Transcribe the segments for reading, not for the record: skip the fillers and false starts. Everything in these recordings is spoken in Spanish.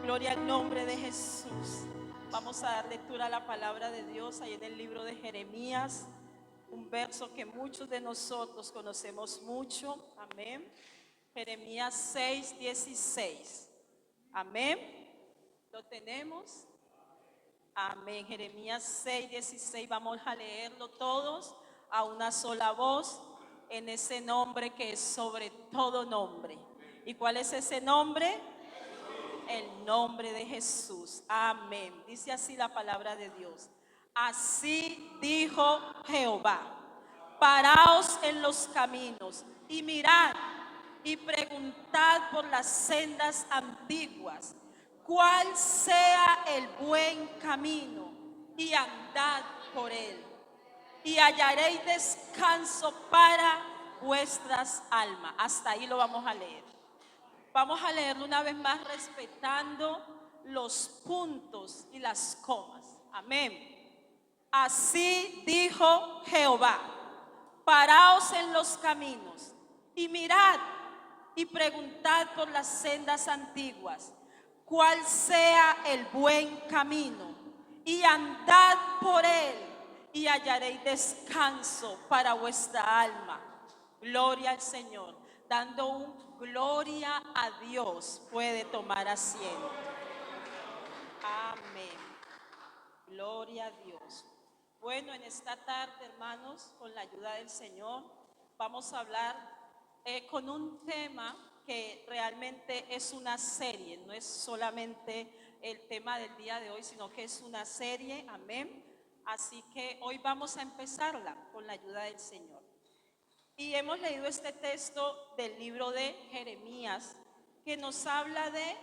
Gloria al nombre de Jesús. Vamos a dar lectura a la palabra de Dios ahí en el libro de Jeremías, un verso que muchos de nosotros conocemos mucho. Amén. Jeremías 6:16. Amén. ¿Lo tenemos? Amén. Jeremías 6:16. Vamos a leerlo todos a una sola voz en ese nombre que es sobre todo nombre. ¿Y cuál es ese nombre? El nombre de Jesús. Amén. Dice así la palabra de Dios. Así dijo Jehová: paraos en los caminos y mirad y preguntad por las sendas antiguas, cuál sea el buen camino, y andad por él, y hallaréis descanso para vuestras almas. Hasta ahí lo vamos a leer. Vamos a leerlo una vez más respetando los puntos y las comas. Amén. Así dijo Jehová: paraos en los caminos y mirad y preguntad por las sendas antiguas, cuál sea el buen camino, y andad por él, y hallaréis descanso para vuestra alma. Gloria al Señor. Dando un gloria a Dios, puede tomar asiento. Amén. Gloria a Dios. Bueno, en esta tarde, hermanos, con la ayuda del Señor, vamos a hablar con un tema que realmente es una serie. No es solamente el tema del día de hoy, sino que es una serie. Amén. Así que hoy vamos a empezarla con la ayuda del Señor. Y hemos leído este texto del libro de Jeremías que nos habla de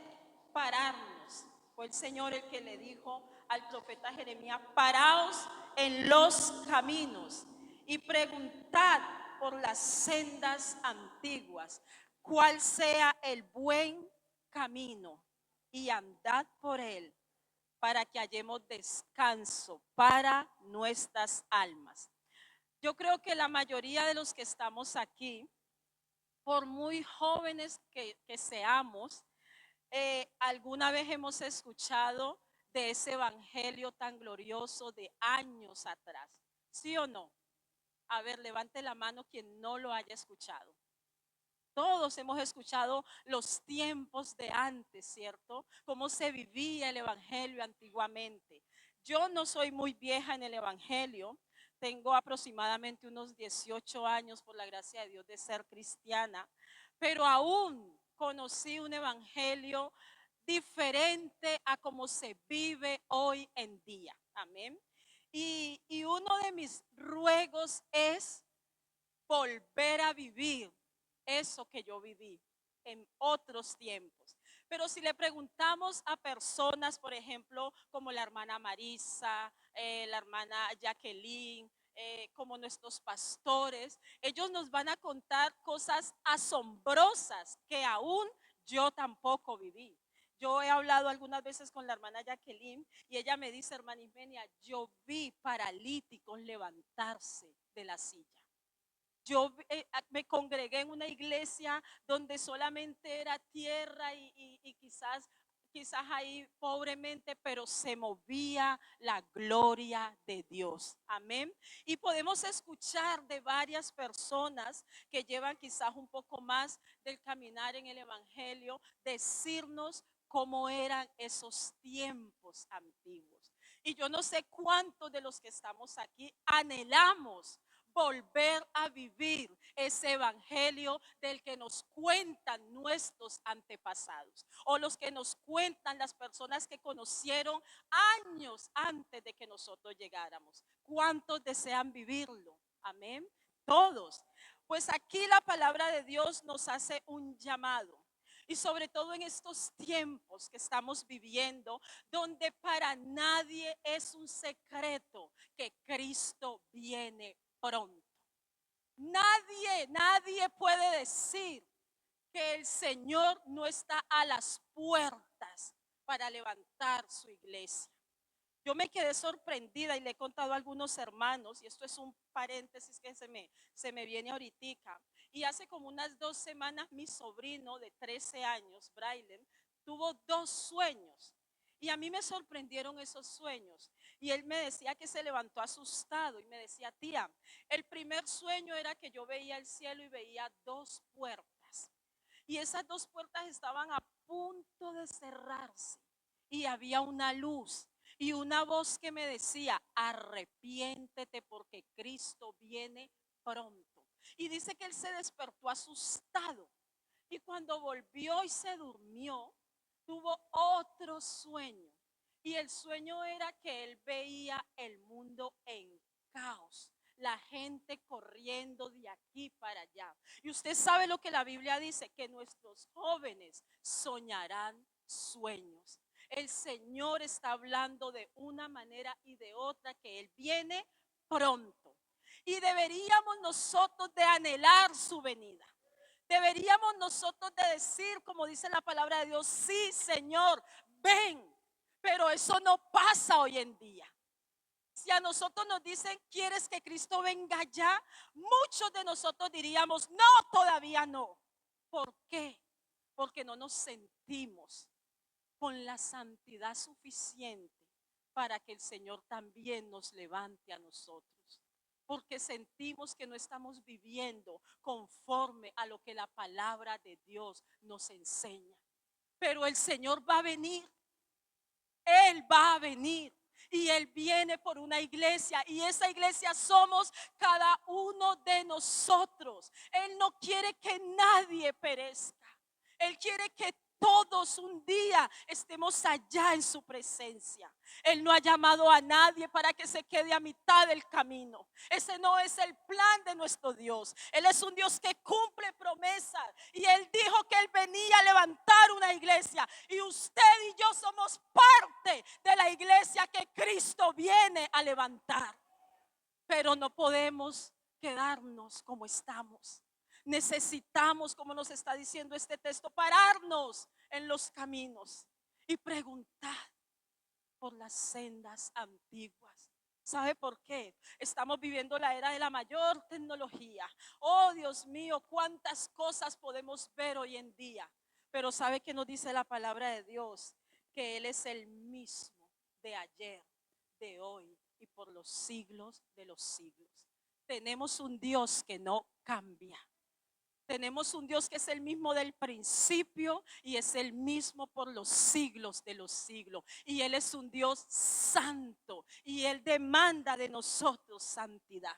pararnos. Fue el Señor el que le dijo al profeta Jeremías: paraos en los caminos y preguntad por las sendas antiguas, cuál sea el buen camino, y andad por él, para que hallemos descanso para nuestras almas. Yo creo que la mayoría de los que estamos aquí, por muy jóvenes que seamos, alguna vez hemos escuchado de ese evangelio tan glorioso de años atrás. ¿Sí o no? A ver, levante la mano quien no lo haya escuchado. Todos hemos escuchado los tiempos de antes, ¿cierto? Cómo se vivía el evangelio antiguamente. Yo no soy muy vieja en el evangelio. Tengo aproximadamente unos 18 años, por la gracia de Dios, de ser cristiana, pero aún conocí un evangelio diferente a cómo se vive hoy en día. Amén. Y uno de mis ruegos es volver a vivir eso que yo viví en otros tiempos. Pero si le preguntamos a personas, por ejemplo, como la hermana Marisa, la hermana Jacqueline, como nuestros pastores, ellos nos van a contar cosas asombrosas que aún yo tampoco viví. Yo he hablado algunas veces con la hermana Jacqueline y ella me dice: hermana Ismenia, yo vi paralíticos levantarse de la silla. Yo me congregué en una iglesia donde solamente era tierra y quizás ahí pobremente, pero se movía la gloria de Dios. Amén. Y podemos escuchar de varias personas que llevan quizás un poco más del caminar en el evangelio, decirnos cómo eran esos tiempos antiguos. Y yo no sé cuántos de los que estamos aquí anhelamos volver a vivir ese evangelio del que nos cuentan nuestros antepasados, o los que nos cuentan las personas que conocieron años antes de que nosotros llegáramos. ¿Cuántos desean vivirlo? Amén. Todos. Pues aquí la palabra de Dios nos hace un llamado. Y sobre todo en estos tiempos que estamos viviendo, donde para nadie es un secreto que Cristo viene pronto. Nadie puede decir que el Señor no está a las puertas para levantar su iglesia. Yo me quedé sorprendida y le he contado a algunos hermanos, y esto es un paréntesis que se me viene ahorita. Y hace como unas 2 semanas mi sobrino de 13 años, Braylen, tuvo 2 sueños. Y a mí me sorprendieron esos sueños. Y él me decía que se levantó asustado y me decía, tía, el primer sueño era que yo veía el cielo y veía 2 puertas. Y esas 2 puertas estaban a punto de cerrarse. Y había una luz y una voz que me decía, arrepiéntete porque Cristo viene pronto. Y dice que él se despertó asustado. Y cuando volvió y se durmió, tuvo otro sueño. Y el sueño era que él veía el mundo en caos, la gente corriendo de aquí para allá. Y usted sabe lo que la Biblia dice, que nuestros jóvenes soñarán sueños. El Señor está hablando de una manera y de otra que Él viene pronto. Y deberíamos nosotros de anhelar su venida. Deberíamos nosotros de decir, como dice la palabra de Dios, sí, Señor, ven. Pero eso no pasa hoy en día. Si a nosotros nos dicen, ¿quieres que Cristo venga ya? Muchos de nosotros diríamos, no, todavía no. ¿Por qué? Porque no nos sentimos con la santidad suficiente para que el Señor también nos levante a nosotros. Porque sentimos que no estamos viviendo conforme a lo que la palabra de Dios nos enseña. Pero el Señor va a venir. Él va a venir. Y Él viene por una iglesia. Y esa iglesia somos cada uno de nosotros. Él no quiere que nadie perezca. Él quiere que todos un día estemos allá en su presencia. Él no ha llamado a nadie para que se quede a mitad del camino. Ese no es el plan de nuestro Dios. Él es un Dios que cumple promesas. Y Él dijo que Él venía a levantar una iglesia. Y usted y yo somos parte de la iglesia que Cristo viene a levantar. Pero no podemos quedarnos como estamos. Necesitamos, como nos está diciendo este texto, pararnos en los caminos y preguntar por las sendas antiguas. ¿Sabe por qué? Estamos viviendo la era de la mayor tecnología. Oh, Dios mío, cuántas cosas podemos ver hoy en día. Pero ¿sabe qué nos dice la palabra de Dios? Que Él es el mismo de ayer, de hoy y por los siglos de los siglos. Tenemos un Dios que no cambia. Tenemos un Dios que es el mismo del principio y es el mismo por los siglos de los siglos. Y Él es un Dios santo y Él demanda de nosotros santidad.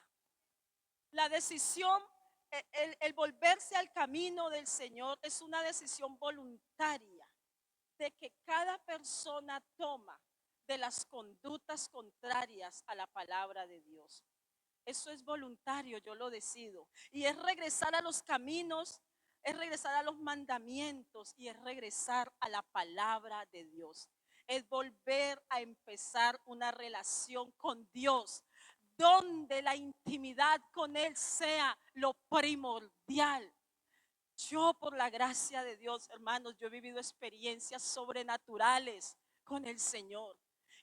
La decisión, el volverse al camino del Señor es una decisión voluntaria de que cada persona toma de las conductas contrarias a la palabra de Dios. Eso es voluntario, yo lo decido. Y es regresar a los caminos, es regresar a los mandamientos y es regresar a la palabra de Dios. Es volver a empezar una relación con Dios, donde la intimidad con Él sea lo primordial. Yo, por la gracia de Dios, hermanos, yo he vivido experiencias sobrenaturales con el Señor.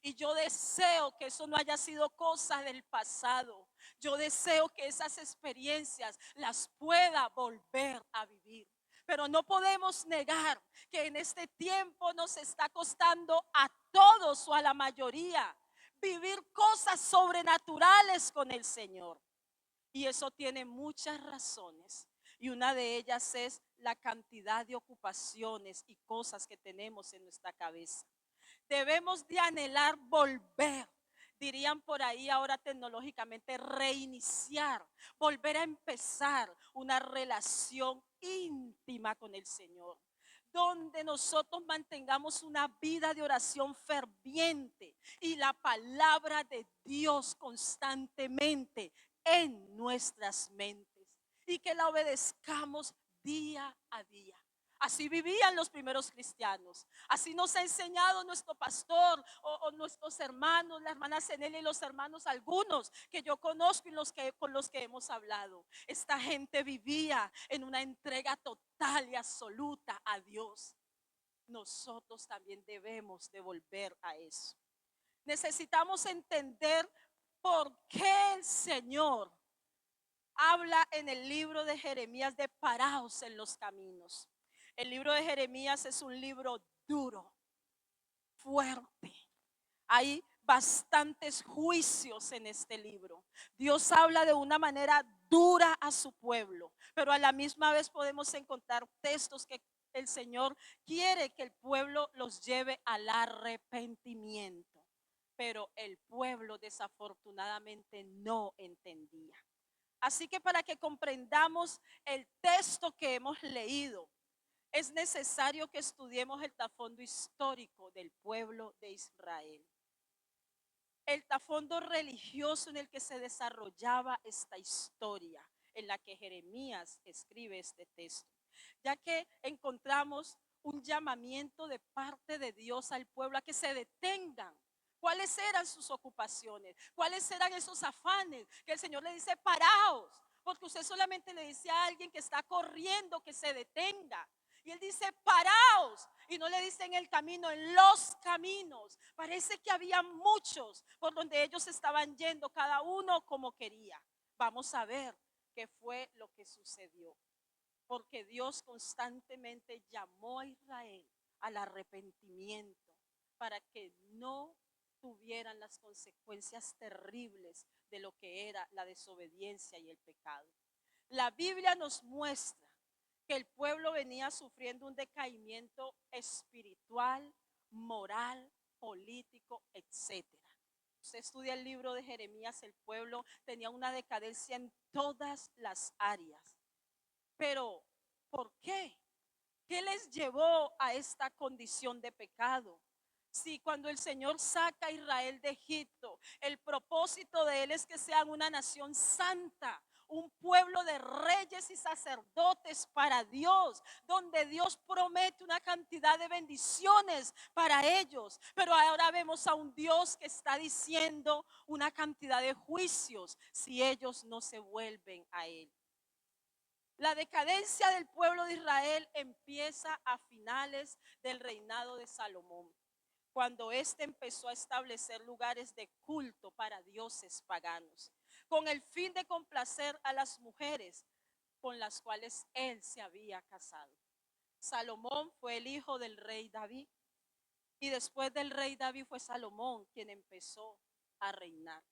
Y yo deseo que eso no haya sido cosa del pasado. Yo deseo que esas experiencias las pueda volver a vivir. Pero no podemos negar que en este tiempo nos está costando a todos o a la mayoría vivir cosas sobrenaturales con el Señor. Y eso tiene muchas razones. Y una de ellas es la cantidad de ocupaciones y cosas que tenemos en nuestra cabeza. Debemos de anhelar volver, dirían por ahí ahora tecnológicamente, reiniciar, volver a empezar una relación íntima con el Señor, donde nosotros mantengamos una vida de oración ferviente y la palabra de Dios constantemente en nuestras mentes y que la obedezcamos día a día. Así vivían los primeros cristianos. Así nos ha enseñado nuestro pastor o nuestros hermanos, la hermana Zenel y los hermanos algunos que yo conozco y con los que hemos hablado. Esta gente vivía en una entrega total y absoluta a Dios. Nosotros también debemos de volver a eso. Necesitamos entender por qué el Señor habla en el libro de Jeremías de paraos en los caminos. El libro de Jeremías es un libro duro, fuerte. Hay bastantes juicios en este libro. Dios habla de una manera dura a su pueblo, pero a la misma vez podemos encontrar textos que el Señor quiere que el pueblo los lleve al arrepentimiento. Pero el pueblo desafortunadamente no entendía. Así que para que comprendamos el texto que hemos leído, es necesario que estudiemos el trasfondo histórico del pueblo de Israel, el trasfondo religioso en el que se desarrollaba esta historia, en la que Jeremías escribe este texto, ya que encontramos un llamamiento de parte de Dios al pueblo a que se detengan. ¿Cuáles eran sus ocupaciones? ¿Cuáles eran esos afanes? Que el Señor le dice, paraos, porque usted solamente le dice a alguien que está corriendo que se detenga. Y él dice, paraos. Y no le dice en el camino, en los caminos. Parece que había muchos por donde ellos estaban yendo, cada uno como quería. Vamos a ver qué fue lo que sucedió. Porque Dios constantemente llamó a Israel al arrepentimiento para que no tuvieran las consecuencias terribles de lo que era la desobediencia y el pecado. La Biblia nos muestra que el pueblo venía sufriendo un decaimiento espiritual, moral, político, etcétera. Usted estudia el libro de Jeremías, el pueblo tenía una decadencia en todas las áreas. Pero, ¿por qué? ¿Qué les llevó a esta condición de pecado? Si cuando el Señor saca a Israel de Egipto, el propósito de él es que sean una nación santa, un pueblo de reyes y sacerdotes para Dios, donde Dios promete una cantidad de bendiciones para ellos. Pero ahora vemos a un Dios que está diciendo una cantidad de juicios si ellos no se vuelven a él. La decadencia del pueblo de Israel empieza a finales del reinado de Salomón, cuando éste empezó a establecer lugares de culto para dioses paganos, con el fin de complacer a las mujeres con las cuales él se había casado. Salomón fue el hijo del rey David, y después del rey David fue Salomón quien empezó a reinar.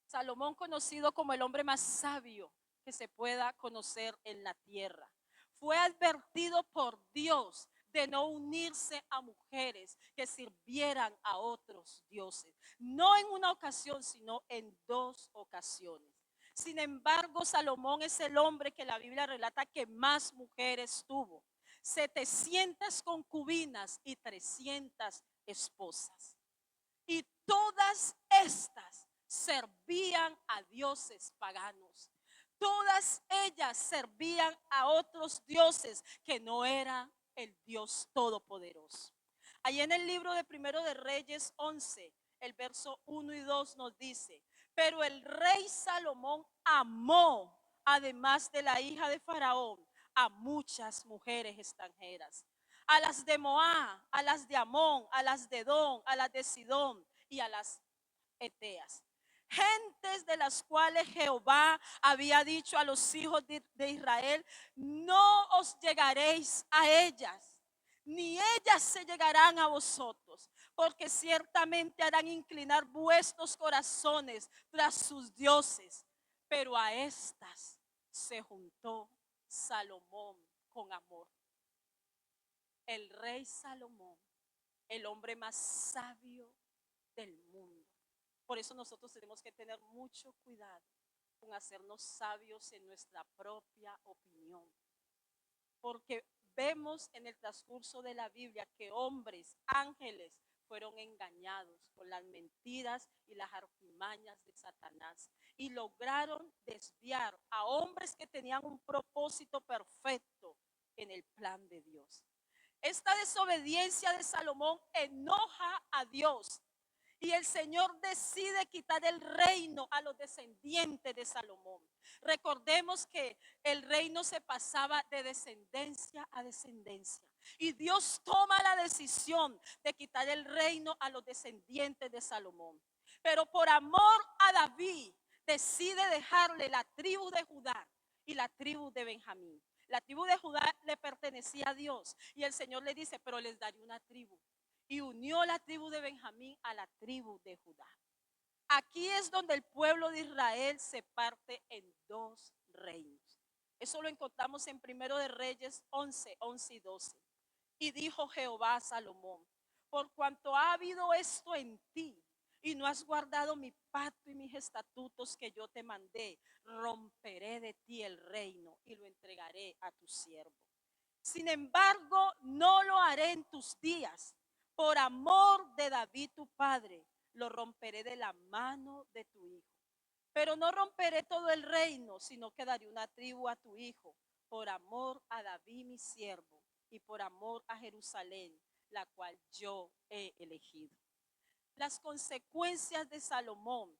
Salomón, conocido como el hombre más sabio que se pueda conocer en la tierra, fue advertido por Dios de no unirse a mujeres que sirvieran a otros dioses. No en una ocasión, sino en dos ocasiones. Sin embargo, Salomón es el hombre que la Biblia relata que más mujeres tuvo. 700 concubinas y 300 esposas. Y todas estas servían a dioses paganos. Todas ellas servían a otros dioses que no era el Dios Todopoderoso. Ahí en el libro de Primero de Reyes 11, el verso 1 y 2 nos dice, pero el rey Salomón amó, además de la hija de Faraón, a muchas mujeres extranjeras, a las de Moab, a las de Amón, a las de Edom, a las de Sidón y a las Eteas. Gentes de las cuales Jehová había dicho a los hijos de Israel, no os llegaréis a ellas, ni ellas se llegarán a vosotros, porque ciertamente harán inclinar vuestros corazones tras sus dioses. Pero a estas se juntó Salomón con amor. El rey Salomón, el hombre más sabio del mundo. Por eso nosotros tenemos que tener mucho cuidado con hacernos sabios en nuestra propia opinión. Porque vemos en el transcurso de la Biblia que hombres, ángeles, fueron engañados por las mentiras y las artimañas de Satanás y lograron desviar a hombres que tenían un propósito perfecto en el plan de Dios. Esta desobediencia de Salomón enoja a Dios y el Señor decide quitar el reino a los descendientes de Salomón. Recordemos que el reino se pasaba de descendencia a descendencia. Y Dios toma la decisión de quitar el reino a los descendientes de Salomón. Pero por amor a David decide dejarle la tribu de Judá y la tribu de Benjamín. La tribu de Judá le pertenecía a Dios. Y el Señor le dice, pero les daré una tribu. Y unió la tribu de Benjamín a la tribu de Judá. Aquí es donde el pueblo de Israel se parte en dos reinos. Eso lo encontramos en Primero de Reyes 11, 11 y 12. Y dijo Jehová a Salomón, por cuanto ha habido esto en ti, y no has guardado mi pacto y mis estatutos que yo te mandé, romperé de ti el reino y lo entregaré a tu siervo. Sin embargo, no lo haré en tus días. Por amor de David tu padre, lo romperé de la mano de tu hijo. Pero no romperé todo el reino, sino que daré una tribu a tu hijo, por amor a David mi siervo, y por amor a Jerusalén, la cual yo he elegido. Las consecuencias de Salomón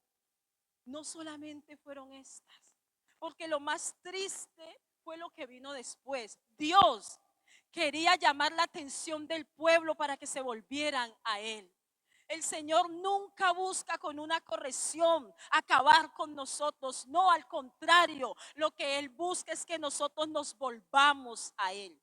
no solamente fueron estas, porque lo más triste fue lo que vino después. Dios quería llamar la atención del pueblo para que se volvieran a Él. El Señor nunca busca con una corrección acabar con nosotros. No, al contrario, lo que Él busca es que nosotros nos volvamos a Él.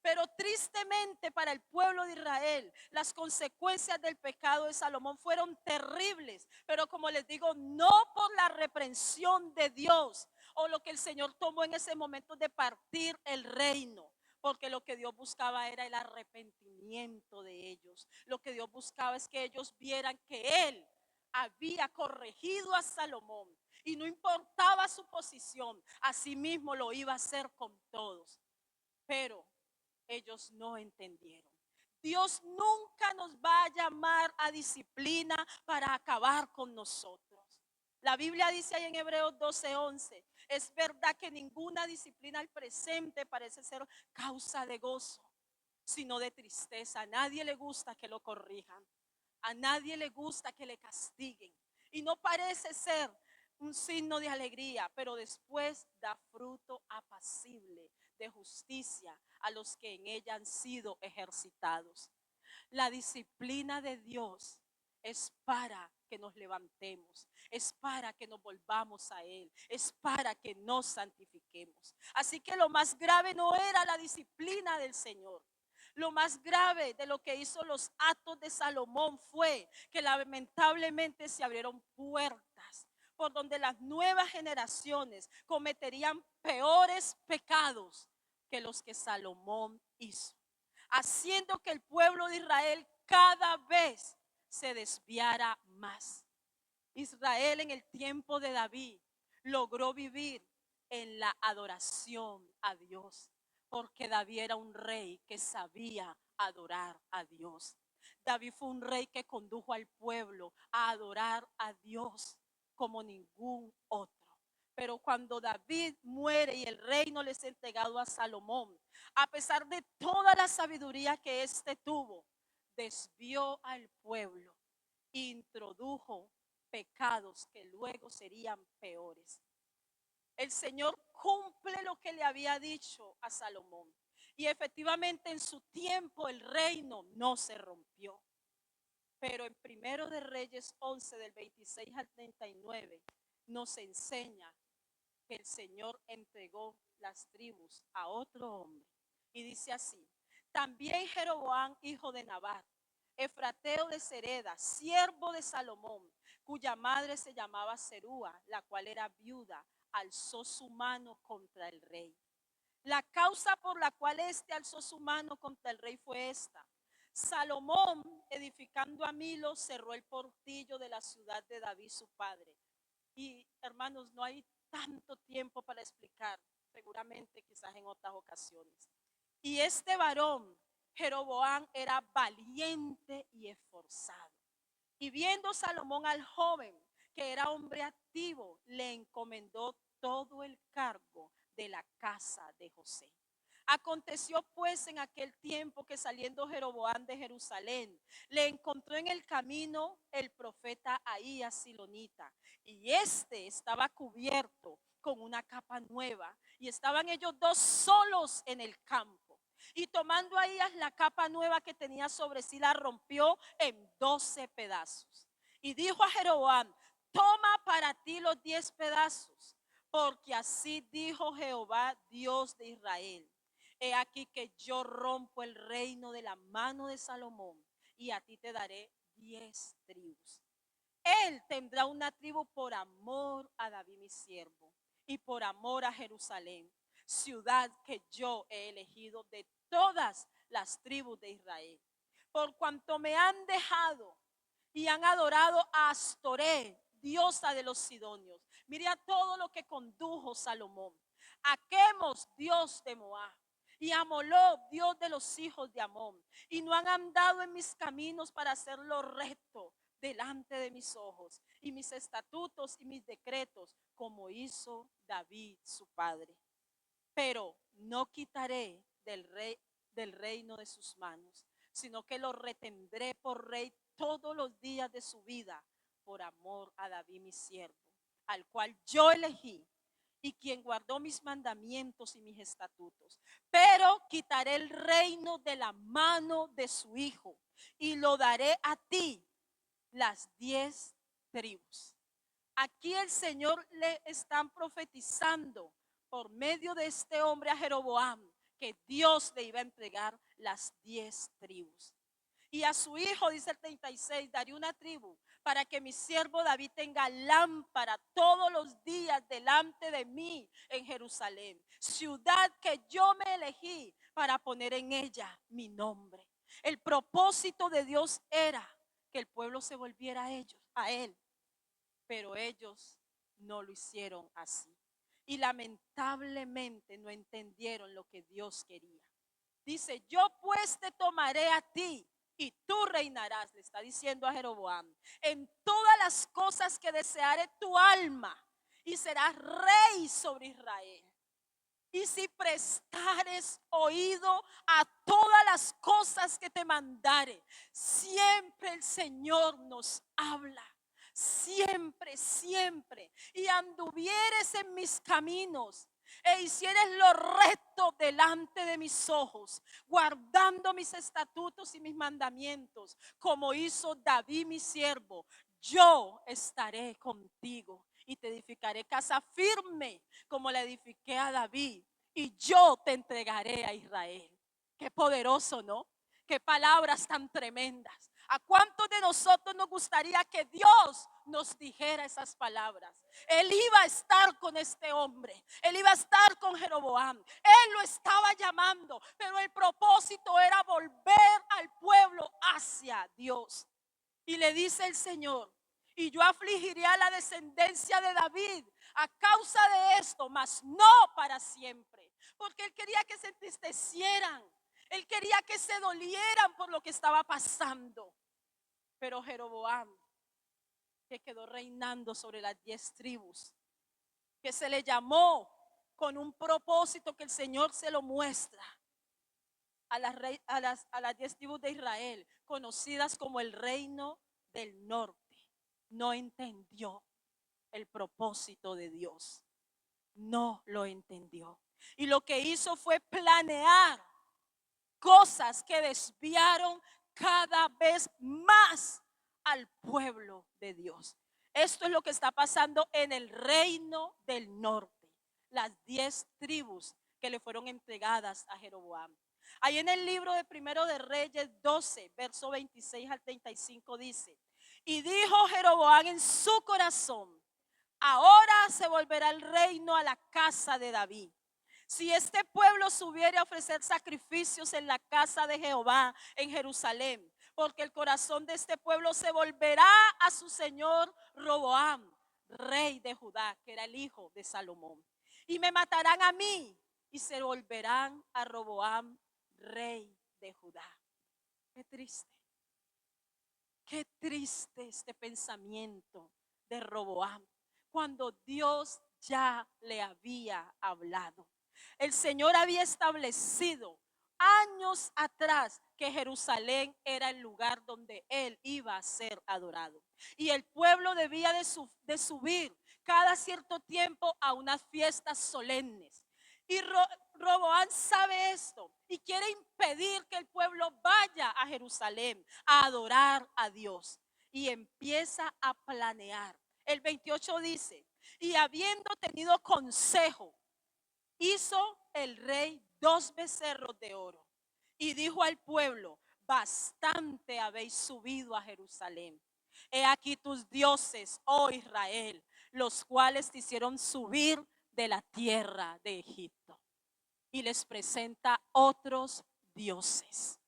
Pero tristemente para el pueblo de Israel, las consecuencias del pecado de Salomón fueron terribles. Pero como les digo, no por la reprensión de Dios o lo que el Señor tomó en ese momento de partir el reino. Porque lo que Dios buscaba era el arrepentimiento de ellos. Lo que Dios buscaba es que ellos vieran que Él había corregido a Salomón. Y no importaba su posición, así mismo lo iba a hacer con todos. Pero ellos no entendieron. Dios nunca nos va a llamar a disciplina para acabar con nosotros. La Biblia dice ahí en Hebreos 12:11, es verdad que ninguna disciplina al presente parece ser causa de gozo, sino de tristeza. A nadie le gusta que lo corrijan, a nadie le gusta que le castiguen. Y no parece ser un signo de alegría, pero después da fruto apacible de justicia a los que en ella han sido ejercitados. La disciplina de Dios es para que nos levantemos, es para que nos volvamos a Él, es para que nos santifiquemos. Así que lo más grave no era la disciplina del Señor. Lo más grave de lo que hizo los actos de Salomón fue que lamentablemente se abrieron puertas por donde las nuevas generaciones cometerían peores pecados que los que Salomón hizo, haciendo que el pueblo de Israel cada vez se desviara más. Israel en el tiempo de David logró vivir en la adoración a Dios, porque David era un rey que sabía adorar a Dios. David fue un rey que condujo al pueblo a adorar a Dios como ningún otro. Pero cuando David muere y el reino le es entregado a Salomón, a pesar de toda la sabiduría que éste tuvo, desvió al pueblo e introdujo pecados que luego serían peores. El Señor cumple lo que le había dicho a Salomón. Y efectivamente en su tiempo el reino no se rompió. Pero en Primero de Reyes 11 del 26 al 39 nos enseña que el Señor entregó las tribus a otro hombre. Y dice así: también Jeroboam, hijo de Nabat, efrateo de Sereda, siervo de Salomón, cuya madre se llamaba Serúa, la cual era viuda, alzó su mano contra el rey. La causa por la cual éste alzó su mano contra el rey fue esta: Salomón, edificando a Milo, cerró el portillo de la ciudad de David su padre. Y hermanos, no hay tanto tiempo para explicar, seguramente quizás en otras ocasiones. Y este varón, Jeroboam, era valiente y esforzado. Y viendo Salomón al joven, que era hombre activo, le encomendó todo el cargo de la casa de José. Aconteció pues en aquel tiempo que saliendo Jeroboam de Jerusalén, le encontró en el camino el profeta Ahías Silonita, y este estaba cubierto con una capa nueva, y estaban ellos dos solos en el campo. Y tomando Ahías la capa nueva que tenía sobre sí, la rompió en 12 pedazos. Y dijo a Jeroboam: toma para ti los 10 pedazos, Porque así dijo Jehová, Dios de Israel: he aquí que yo rompo el reino de la mano de Salomón, y a ti te daré 10 tribus. Él tendrá una tribu por amor a David mi siervo, y por amor a Jerusalén, ciudad que yo he elegido de todas las tribus de Israel. Por cuanto me han dejado y han adorado a Astoré, diosa de los sidonios. Mire a todo lo que condujo Salomón. A Quemos, dios de Moab, y a Moloc, dios de los hijos de Amón. Y no han andado en mis caminos para hacer lo recto delante de mis ojos, y mis estatutos y mis decretos, como hizo David su padre. Pero no quitaré del reino de sus manos, sino que lo retendré por rey todos los días de su vida, por amor a David mi siervo, al cual yo elegí, y quien guardó mis mandamientos y mis estatutos. Pero quitaré el reino de la mano de su hijo, y lo daré a ti, las 10 tribus. Aquí el Señor le están profetizando por medio de este hombre a Jeroboam que Dios le iba a entregar las 10 tribus. Y a su hijo, dice el 36, daré una tribu para que mi siervo David tenga lámpara todos los días delante de mí en Jerusalén, ciudad que yo me elegí para poner en ella mi nombre. El propósito de Dios era que el pueblo se volviera a él, pero ellos no lo hicieron así. Y lamentablemente no entendieron lo que Dios quería. Dice: yo pues te tomaré a ti y tú reinarás, le está diciendo a Jeroboam, en todas las cosas que deseare tu alma, y serás rey sobre Israel. Y si prestares oído a todas las cosas que te mandare. Siempre el Señor nos habla. Siempre, siempre. Y anduvieres en mis caminos, e hicieres lo recto delante de mis ojos, guardando mis estatutos y mis mandamientos, como hizo David mi siervo, yo estaré contigo y te edificaré casa firme como la edifiqué a David, y yo te entregaré a Israel. Qué poderoso, ¿no? Qué palabras tan tremendas. ¿A cuántos de nosotros nos gustaría que Dios nos dijera esas palabras? Él iba a estar con este hombre, él iba a estar con Jeroboam, él lo estaba llamando, pero el propósito era volver al pueblo hacia Dios. Y le dice el Señor: y yo afligiré a la descendencia de David a causa de esto, mas no para siempre. Porque él quería que se entristecieran, él quería que se dolieran por lo que estaba pasando. Pero Jeroboam, que quedó reinando sobre las 10 tribus, que se le llamó con un propósito que el Señor se lo muestra a las 10 tribus de Israel, conocidas como el reino del norte, no entendió el propósito de Dios. No lo entendió. Y lo que hizo fue planear cosas que desviaron cada vez más al pueblo de Dios. Esto es lo que está pasando en el reino del norte. Las 10 tribus que le fueron entregadas a Jeroboam. Ahí en el libro de Primero de Reyes 12, verso 26 al 35 dice: y dijo Jeroboam en su corazón: ahora se volverá el reino a la casa de David. Si este pueblo subiere a ofrecer sacrificios en la casa de Jehová en Jerusalén, porque el corazón de este pueblo se volverá a su señor Roboam, rey de Judá, que era el hijo de Salomón. Y me matarán a mí y se volverán a Roboam, rey de Judá. Qué triste. Qué triste este pensamiento de Roboam, cuando Dios ya le había hablado. El Señor había establecido años atrás que Jerusalén era el lugar donde Él iba a ser adorado. Y el pueblo debía de subir cada cierto tiempo a unas fiestas solemnes. Y Roboam sabe esto y quiere impedir que el pueblo vaya a Jerusalén a adorar a Dios. Y empieza a planear. El 28 dice: Y habiendo tenido consejo, hizo el rey 2 becerros de oro y dijo al pueblo: bastante habéis subido a Jerusalén. He aquí tus dioses, oh Israel, los cuales te hicieron subir de la tierra de Egipto. Y les presenta otros dioses.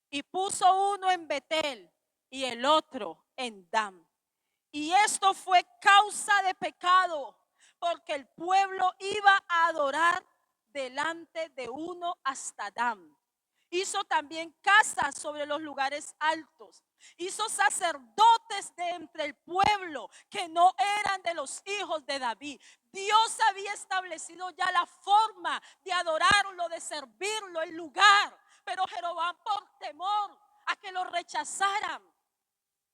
Y puso uno en Betel y el otro en Dan. Y esto fue causa de pecado, porque el pueblo iba a adorar delante de uno hasta Dan. Hizo también casas sobre los lugares altos. Hizo sacerdotes de entre el pueblo que no eran de los hijos de David. Dios había establecido ya la forma de adorarlo, de servirlo, el lugar. Pero Jeroboam, por temor a que lo rechazaran,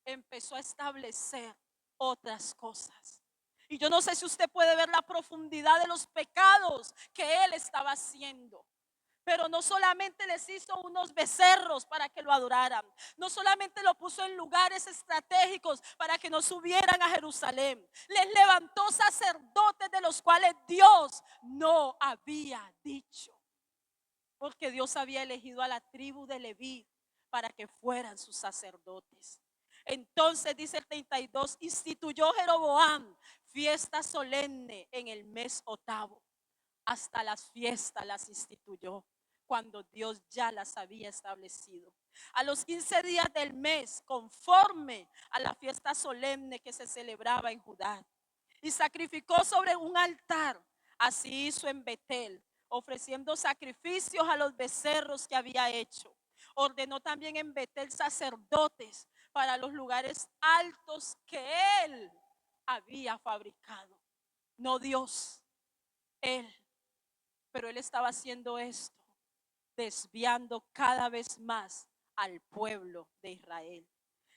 empezó a establecer otras cosas. Y yo no sé si usted puede ver la profundidad de los pecados que él estaba haciendo. Pero no solamente les hizo unos becerros para que lo adoraran, no solamente lo puso en lugares estratégicos para que no subieran a Jerusalén, les levantó sacerdotes de los cuales Dios no había dicho, porque Dios había elegido a la tribu de Leví para que fueran sus sacerdotes. Entonces dice el 32, instituyó Jeroboam fiesta solemne en el mes octavo. Hasta las fiestas las instituyó cuando Dios ya las había establecido. A los 15 días del mes, conforme a la fiesta solemne que se celebraba en Judá. Y sacrificó sobre un altar. Así hizo en Betel, ofreciendo sacrificios a los becerros que había hecho. Ordenó también en Betel sacerdotes para los lugares altos que él había fabricado. No Dios, él. Pero él estaba haciendo esto, desviando cada vez más al pueblo de Israel.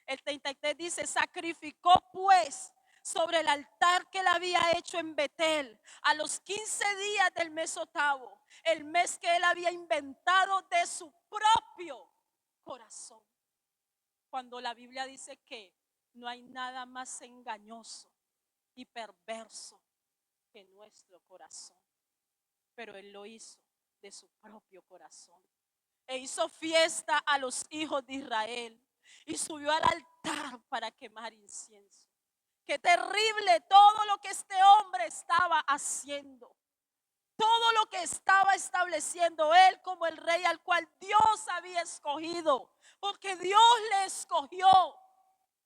El 33 dice: sacrificó pues sobre el altar que él había hecho en Betel a los 15 días del mes octavo, el mes que él había inventado de su propio corazón. Cuando la Biblia dice que no hay nada más engañoso y perverso que nuestro corazón. Pero él lo hizo de su propio corazón. E hizo fiesta a los hijos de Israel y subió al altar para quemar incienso. Qué terrible todo lo que este hombre estaba haciendo. Todo lo que estaba estableciendo él como el rey al cual Dios había escogido. Porque Dios le escogió.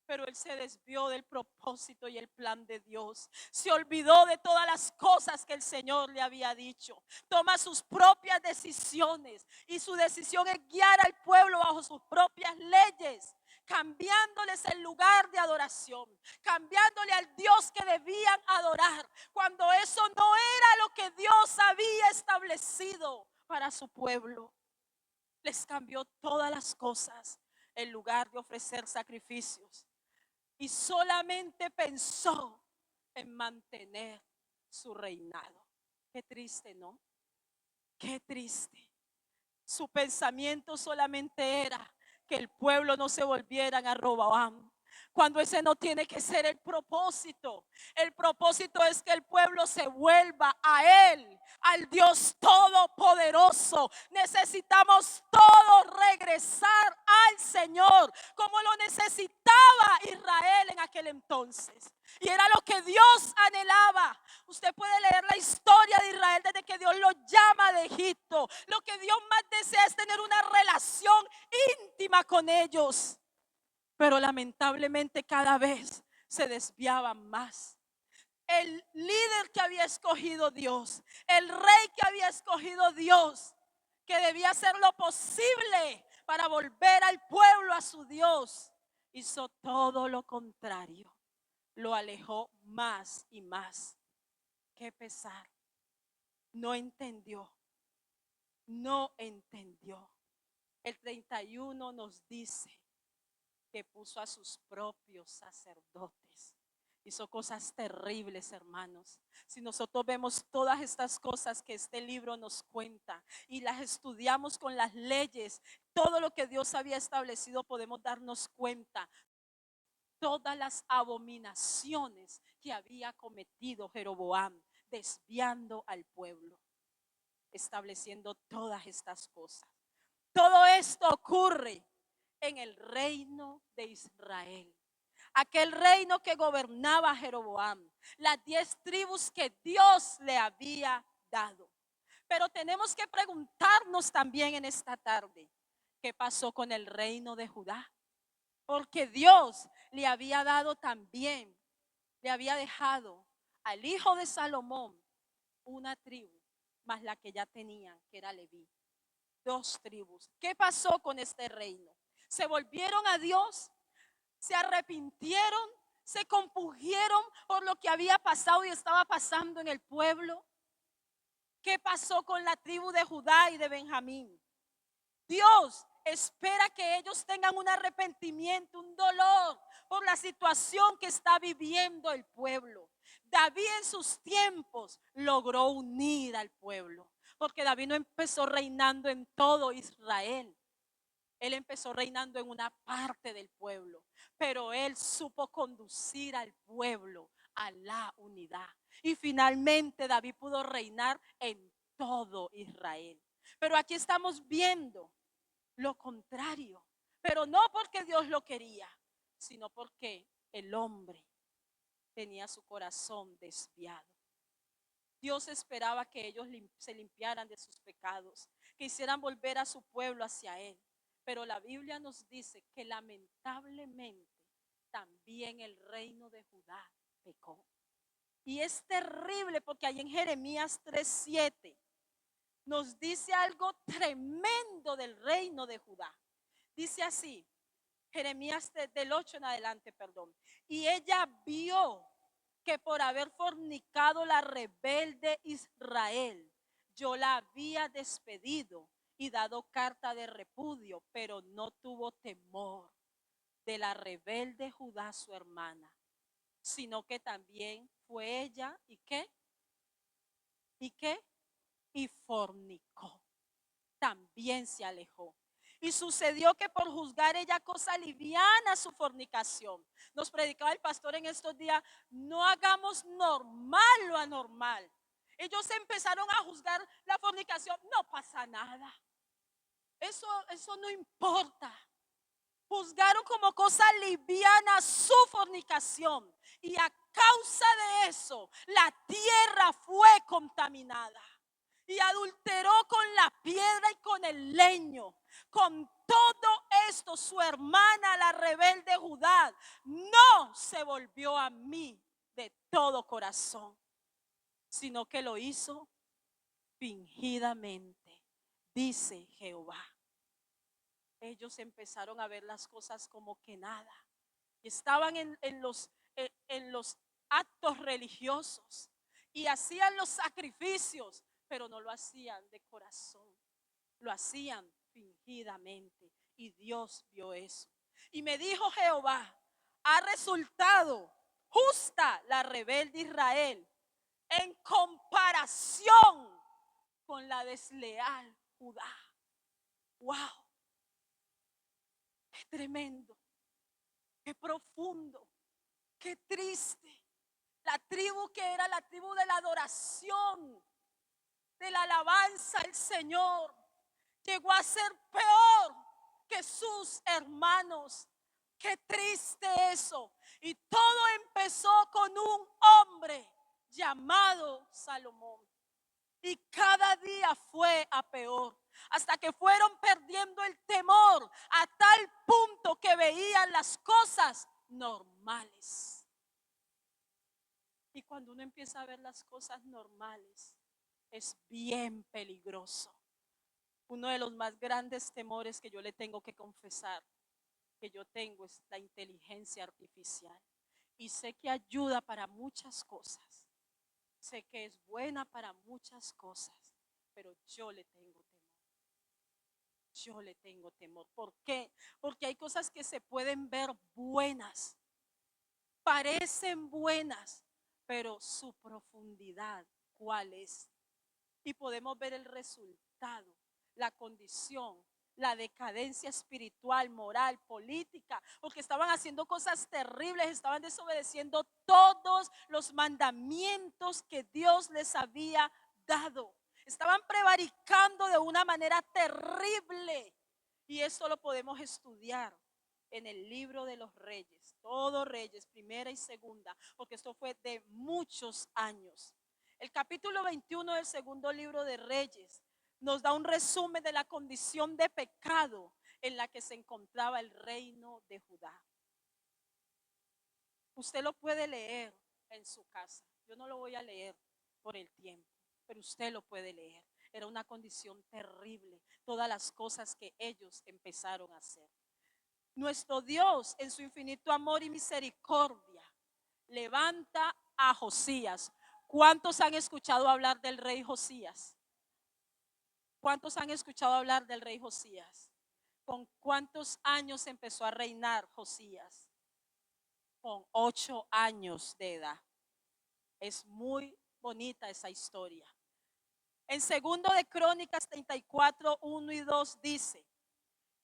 Pero él se desvió del propósito y el plan de Dios. Se olvidó de todas las cosas que el Señor le había dicho. Toma sus propias decisiones. Y su decisión es guiar al pueblo bajo sus propias leyes, cambiándoles el lugar de adoración, cambiándole al Dios que debían adorar, cuando eso no era lo que Dios había establecido para su pueblo. Les cambió todas las cosas en lugar de ofrecer sacrificios. Y solamente pensó en mantener su reinado. Qué triste, ¿no? Qué triste. Su pensamiento solamente era que el pueblo no se volvieran a Roboam, cuando ese no tiene que ser el propósito. El propósito es que el pueblo se vuelva a él, al Dios todopoderoso. Necesitamos todos regresar al Señor, como lo necesitaba Israel en aquel entonces. Y era lo que Dios anhelaba. Usted puede leer la historia de Israel desde que Dios lo llama de Egipto. Lo que Dios más desea es tener una relación íntima con ellos. Pero lamentablemente cada vez se desviaban más. El líder que había escogido Dios, el rey que había escogido Dios, que debía hacer lo posible para volver al pueblo a su Dios, hizo todo lo contrario. Lo alejó más y más. Qué pesar. No entendió. No entendió. El 31 nos dice que puso a sus propios sacerdotes. Hizo cosas terribles, hermanos. Si nosotros vemos todas estas cosas que este libro nos cuenta y las estudiamos con las leyes, todo lo que Dios había establecido, podemos darnos cuenta todas las abominaciones que había cometido Jeroboam, desviando al pueblo, estableciendo todas estas cosas. Todo esto ocurre en el reino de Israel. Aquel reino que gobernaba Jeroboam, las 10 tribus que Dios le había dado. Pero tenemos que preguntarnos también en esta tarde, ¿qué pasó con el reino de Judá? Porque Dios le había dado también, le había dejado al hijo de Salomón una tribu, más la que ya tenían, que era Leví. 2 tribus. ¿Qué pasó con este reino? ¿Se volvieron a Dios? ¿Se arrepintieron? ¿Se compungieron por lo que había pasado y estaba pasando en el pueblo? ¿Qué pasó con la tribu de Judá y de Benjamín? Dios espera que ellos tengan un arrepentimiento, un dolor por la situación que está viviendo el pueblo. David en sus tiempos logró unir al pueblo, porque David no empezó reinando en todo Israel. Él empezó reinando en una parte del pueblo, pero él supo conducir al pueblo a la unidad. Y finalmente David pudo reinar en todo Israel. Pero aquí estamos viendo lo contrario, pero no porque Dios lo quería, sino porque el hombre tenía su corazón desviado. Dios esperaba que ellos se limpiaran de sus pecados, que hicieran volver a su pueblo hacia Él. Pero la Biblia nos dice que lamentablemente también el reino de Judá pecó. Y es terrible porque ahí en Jeremías 3:7 nos dice algo tremendo del reino de Judá. Dice así, Jeremías del 8 en adelante, perdón. Y ella vio que por haber fornicado la rebelde Israel, yo la había despedido y dado carta de repudio, pero no tuvo temor de la rebelde Judá, su hermana, sino que también fue ella, ¿y qué? ¿Y qué? Y fornicó. También se alejó. Y sucedió que por juzgar ella cosa liviana su fornicación. Nos predicaba el pastor en estos días, no hagamos normal lo anormal. Ellos empezaron a juzgar la fornicación, no pasa nada. Eso no importa. Juzgaron como cosa liviana su fornicación. Y a causa de eso, la tierra fue contaminada. Y adulteró con la piedra y con el leño. Con todo esto, su hermana, la rebelde Judá, no se volvió a mí de todo corazón, sino que lo hizo fingidamente, dice Jehová. Ellos empezaron a ver las cosas como que nada. Estaban en los actos religiosos y hacían los sacrificios, pero no lo hacían de corazón, lo hacían fingidamente. Y Dios vio eso. Y me dijo Jehová, ha resultado justa la rebelde Israel en comparación con la desleal Judá. ¡Wow! ¡Qué tremendo! ¡Qué profundo! ¡Qué triste! La tribu que era la tribu de la adoración, de la alabanza al Señor, llegó a ser peor que sus hermanos. Qué triste eso. Y todo empezó con un hombre llamado Salomón. Y cada día fue a peor, hasta que fueron perdiendo el temor a tal punto que veían las cosas normales. Y cuando uno empieza a ver las cosas normales, es bien peligroso. Uno de los más grandes temores que yo le tengo que confesar, que yo tengo, es la inteligencia artificial. Y sé que ayuda para muchas cosas. Sé que es buena para muchas cosas, pero yo le tengo temor. Yo le tengo temor. ¿Por qué? Porque hay cosas que se pueden ver buenas, parecen buenas, pero su profundidad, ¿cuál es? Y podemos ver el resultado, la condición la decadencia espiritual, moral, política, porque estaban haciendo cosas terribles, estaban desobedeciendo todos los mandamientos que Dios les había dado. Estaban prevaricando de una manera terrible. Y esto lo podemos estudiar en el libro de los reyes, todos reyes, primera y segunda, porque esto fue de muchos años. El capítulo 21 del segundo libro de Reyes nos da un resumen de la condición de pecado en la que se encontraba el reino de Judá. Usted lo puede leer en su casa. Yo no lo voy a leer por el tiempo, pero usted lo puede leer. Era una condición terrible, todas las cosas que ellos empezaron a hacer. Nuestro Dios, en su infinito amor y misericordia, levanta a Josías. ¿Cuántos han escuchado hablar del rey Josías? ¿Cuántos han escuchado hablar del rey Josías? ¿Con cuántos años empezó a reinar Josías? Con 8 años de edad. Es muy bonita esa historia. En segundo de Crónicas 34, 1 y 2 dice: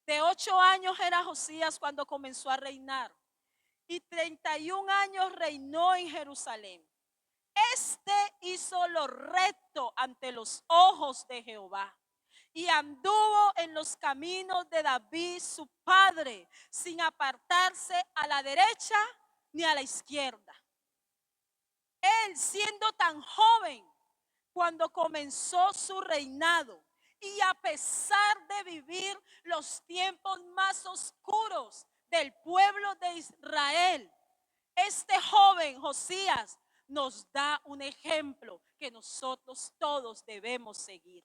de 8 años era Josías cuando comenzó a reinar, y 31 años reinó en Jerusalén. Este hizo lo recto ante los ojos de Jehová, y anduvo en los caminos de David su padre, sin apartarse a la derecha ni a la izquierda. Él, siendo tan joven cuando comenzó su reinado, y a pesar de vivir los tiempos más oscuros del pueblo de Israel, este joven Josías nos da un ejemplo que nosotros todos debemos seguir.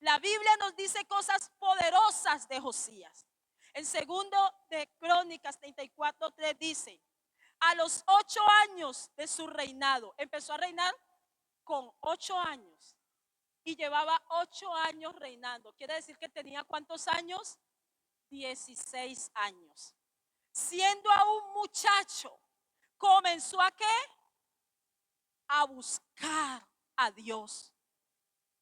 La Biblia nos dice cosas poderosas de Josías. En segundo de Crónicas 34:3 dice: a los 8 años de su reinado, empezó a reinar con 8 años y llevaba 8 años reinando. Quiere decir que tenía ¿cuántos años? 16 años. Siendo aún muchacho, comenzó a ¿qué? A buscar a Dios.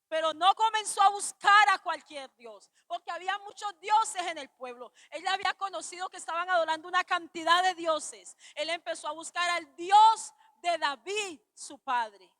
Pero no comenzó a buscar a cualquier Dios, porque había muchos dioses en el pueblo. Él había conocido que estaban adorando una cantidad de dioses. Él empezó a buscar al Dios de David, su padre.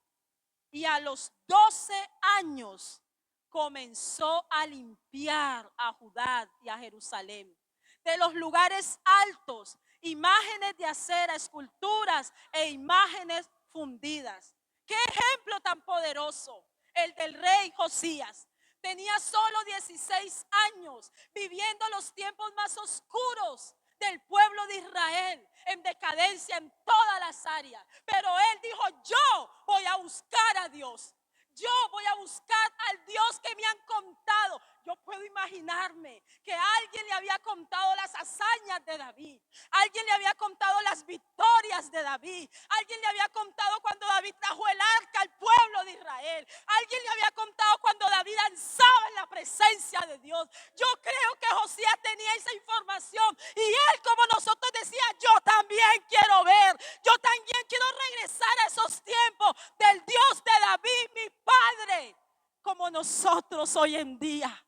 Y a los 12 años comenzó a limpiar a Judá y a Jerusalén de los lugares altos, imágenes de acera, esculturas e imágenes fundidas. ¡Qué ejemplo tan poderoso! El del rey Josías. Tenía solo 16 años, viviendo los tiempos más oscuros del pueblo de Israel, en decadencia en todas las áreas. Pero él dijo: yo voy a buscar a Dios. Yo voy a buscar al Dios que me han contado. Yo puedo imaginarme que alguien le había contado las hazañas de David. Alguien le había contado las victorias de David. Alguien le había contado cuando David trajo el arca al pueblo de Israel. Alguien le había contado cuando David danzaba en la presencia de Dios. Yo creo que Josías tenía esa información. Y él, como nosotros, decía: yo también quiero ver. Yo también quiero regresar a esos tiempos del Dios de David, mi padre. Como nosotros hoy en día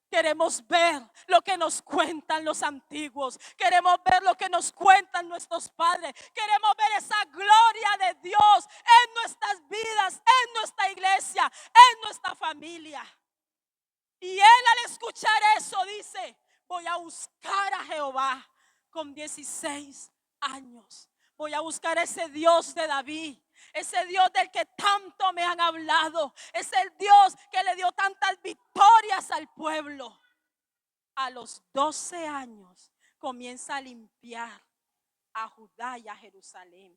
queremos ver lo que nos cuentan los antiguos. Queremos ver lo que nos cuentan nuestros padres. Queremos ver esa gloria de Dios en nuestras vidas, en nuestra iglesia, en nuestra familia. Y él, al escuchar eso, dice: voy a buscar a Jehová. Con 16 años voy a buscar a ese Dios de David, ese Dios del que tanto me han hablado, es el Dios que le dio tantas victorias al pueblo. A los 12 años comienza a limpiar a Judá y a Jerusalén.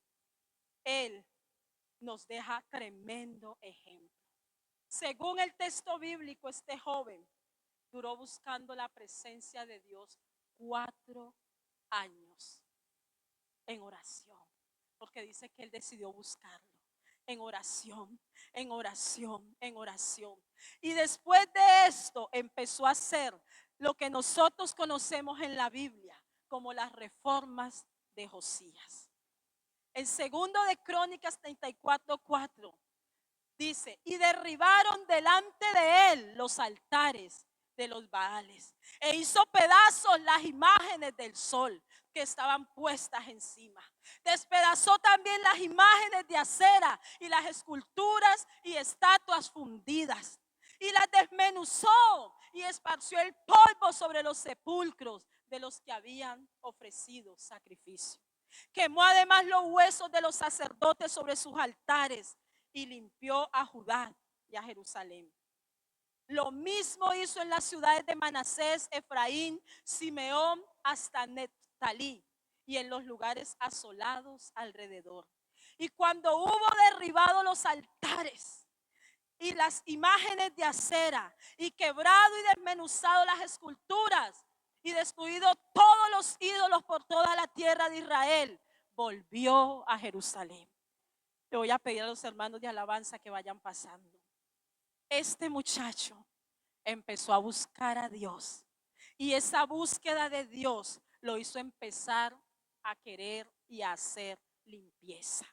Él nos deja tremendo ejemplo. Según el texto bíblico, este joven duró buscando la presencia de Dios 4 años en oración, porque dice que él decidió buscarlo en oración, en oración, en oración. Y después de esto empezó a hacer lo que nosotros conocemos en la Biblia como las reformas de Josías. En segundo de Crónicas 34:4 dice: y derribaron delante de él los altares de los Baales, e hizo pedazos las imágenes del sol que estaban puestas encima. Despedazó también las imágenes de acera y las esculturas y estatuas fundidas, y las desmenuzó y esparció el polvo sobre los sepulcros de los que habían ofrecido sacrificio. Quemó además los huesos de los sacerdotes sobre sus altares y limpió a Judá y a Jerusalén. Lo mismo hizo en las ciudades de Manasés, Efraín, Simeón, hasta Neftalí, y en los lugares asolados alrededor. Y cuando hubo derribado los altares y las imágenes de acera, y quebrado y desmenuzado las esculturas, y destruido todos los ídolos por toda la tierra de Israel, volvió a Jerusalén. Le voy a pedir a los hermanos de alabanza que vayan pasando. Este muchacho empezó a buscar a Dios, y esa búsqueda de Dios lo hizo empezar a querer y a hacer limpieza.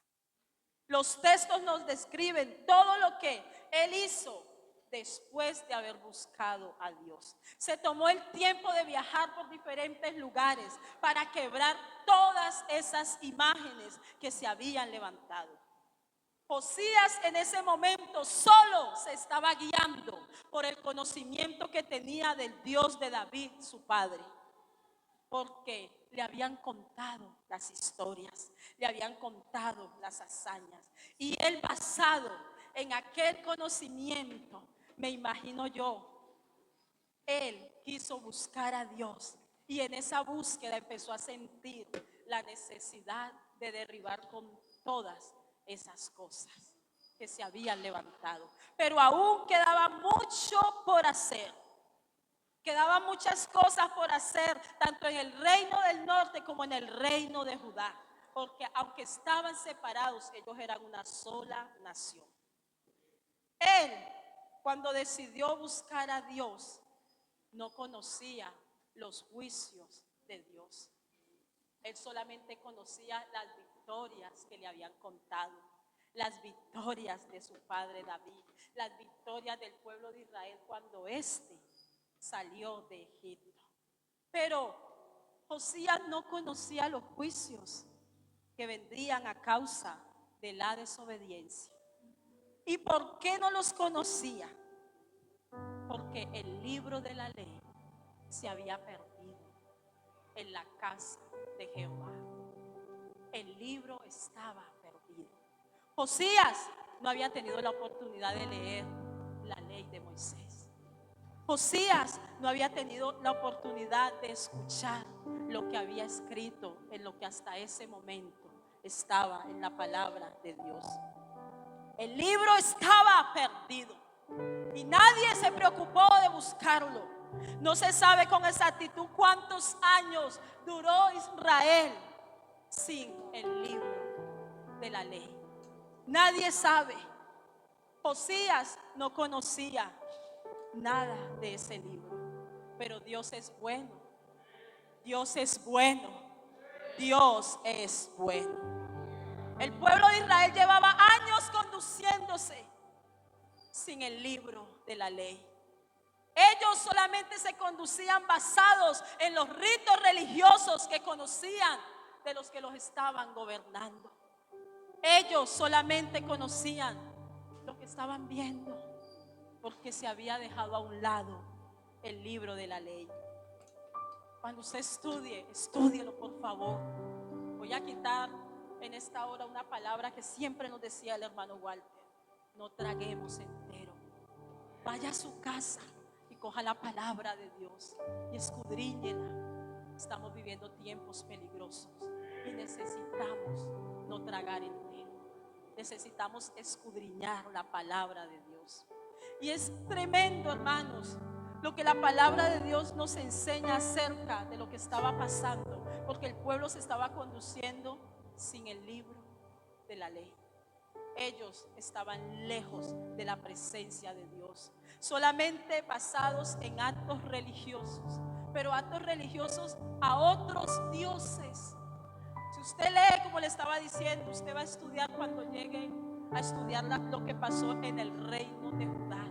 Los textos nos describen todo lo que él hizo después de haber buscado a Dios. Se tomó el tiempo de viajar por diferentes lugares para quebrar todas esas imágenes que se habían levantado. Josías en ese momento solo se estaba guiando por el conocimiento que tenía del Dios de David, su padre, porque le habían contado las historias, le habían contado las hazañas, y él, basado en aquel conocimiento, me imagino yo, él quiso buscar a Dios, y en esa búsqueda empezó a sentir la necesidad de derribar con todas esas cosas que se habían levantado. Pero aún quedaba mucho por hacer. Quedaban muchas cosas por hacer, tanto en el reino del norte como en el reino de Judá, porque aunque estaban separados, ellos eran una sola nación. Él, cuando decidió buscar a Dios, no conocía los juicios de Dios. Él solamente conocía las victorias que le habían contado, las victorias de su padre David, las victorias del pueblo de Israel cuando éste salió de Egipto. Pero Josías no conocía los juicios que vendrían a causa de la desobediencia. ¿Y por qué no los conocía? Porque el libro de la ley se había perdido en la casa de Jehová. El libro estaba perdido. Josías no había tenido la oportunidad de leer la ley de Moisés. Josías no había tenido la oportunidad de escuchar lo que había escrito en lo que hasta ese momento estaba en la palabra de Dios. El libro estaba perdido y nadie se preocupó de buscarlo. No se sabe con exactitud cuántos años duró Israel sin el libro de la ley. Nadie sabe. Josías no conocía nada de ese libro, pero Dios es bueno. Dios es bueno. Dios es bueno. El pueblo de Israel llevaba años conduciéndose sin el libro de la ley. Ellos solamente se conducían basados en los ritos religiosos que conocían de los que los estaban gobernando. Ellos solamente conocían lo que estaban viendo, porque se había dejado a un lado el libro de la ley. Cuando usted estúdielo por favor. Voy a quitar en esta hora una palabra que siempre nos decía el hermano Walter: no traguemos entero. Vaya a su casa y coja la palabra de Dios y escudriñela. Estamos viviendo tiempos peligrosos y necesitamos no tragar entero. Necesitamos escudriñar la palabra de Dios. Y es tremendo, hermanos, lo que la palabra de Dios nos enseña acerca de lo que estaba pasando, porque el pueblo se estaba conduciendo sin el libro de la ley. Ellos estaban lejos de la presencia de Dios, solamente basados en actos religiosos, pero actos religiosos a otros dioses. Si usted lee, como le estaba diciendo, usted va a estudiar cuando llegue a estudiar lo que pasó en el reino de Judá.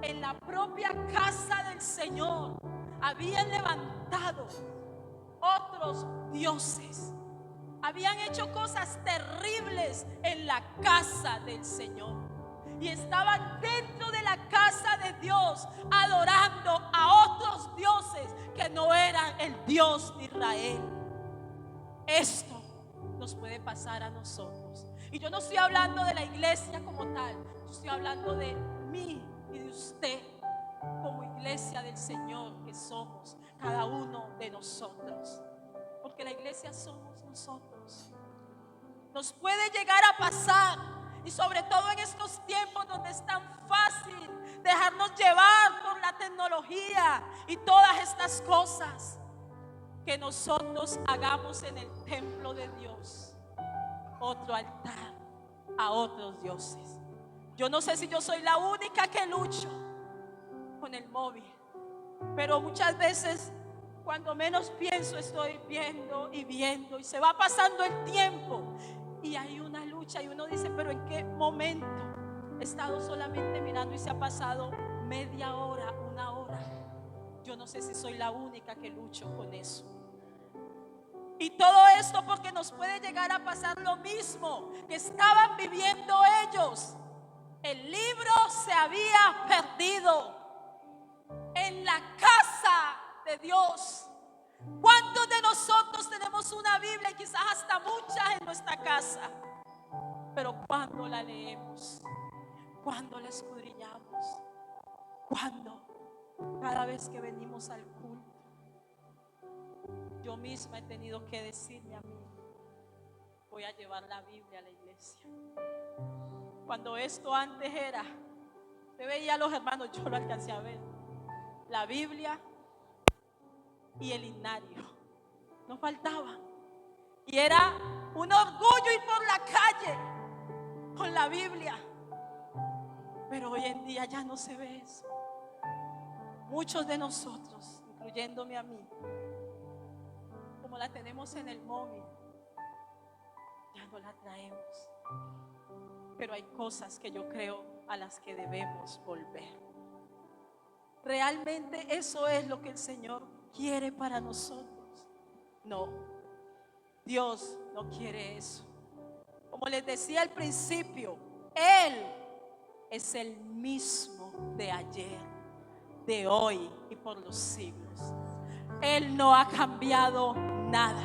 En la propia casa del Señor habían levantado otros dioses. Habían hecho cosas terribles en la casa del Señor. Y estaban dentro de la casa de Dios adorando a otros dioses que no eran el Dios de Israel. Esto nos puede pasar a nosotros. Y yo no estoy hablando de la iglesia como tal. Yo estoy hablando de mí y de usted como iglesia del Señor que somos, cada uno de nosotros. Porque la iglesia somos nosotros. Nos puede llegar a pasar, y sobre todo en estos tiempos donde es tan fácil dejarnos llevar por la tecnología y todas estas cosas, que nosotros hagamos en el templo de Dios otro altar a otros dioses. Yo no sé si yo soy la única que lucho con el móvil, pero muchas veces cuando menos pienso estoy viendo y se va pasando el tiempo y hay una lucha y uno dice, pero ¿en qué momento he estado solamente mirando y se ha pasado media hora, una hora? Yo no sé si soy la única que lucho con eso. Y todo esto porque nos puede llegar a pasar lo mismo que estaban viviendo ellos. El libro se había perdido en la casa de Dios. ¿Cuántos de nosotros tenemos una Biblia y quizás hasta muchas en nuestra casa? Pero ¿cuándo la leemos? ¿Cuándo la escudriñamos? ¿Cuándo? Cada vez que venimos al culto. Yo misma he tenido que decirme a mí, voy a llevar la Biblia a la iglesia. Cuando esto antes era, usted veía a los hermanos, yo lo alcancé a ver, la Biblia y el himnario, no faltaba. Y era un orgullo ir por la calle con la Biblia. Pero hoy en día ya no se ve eso. Muchos de nosotros, incluyéndome a mí, como la tenemos en el móvil, ya no la traemos. Pero hay cosas que yo creo a las que debemos volver. ¿Realmente eso es lo que el Señor quiere para nosotros? No, Dios no quiere eso. Como les decía al principio, Él es el mismo de ayer, de hoy y por los siglos. Él no ha cambiado nada.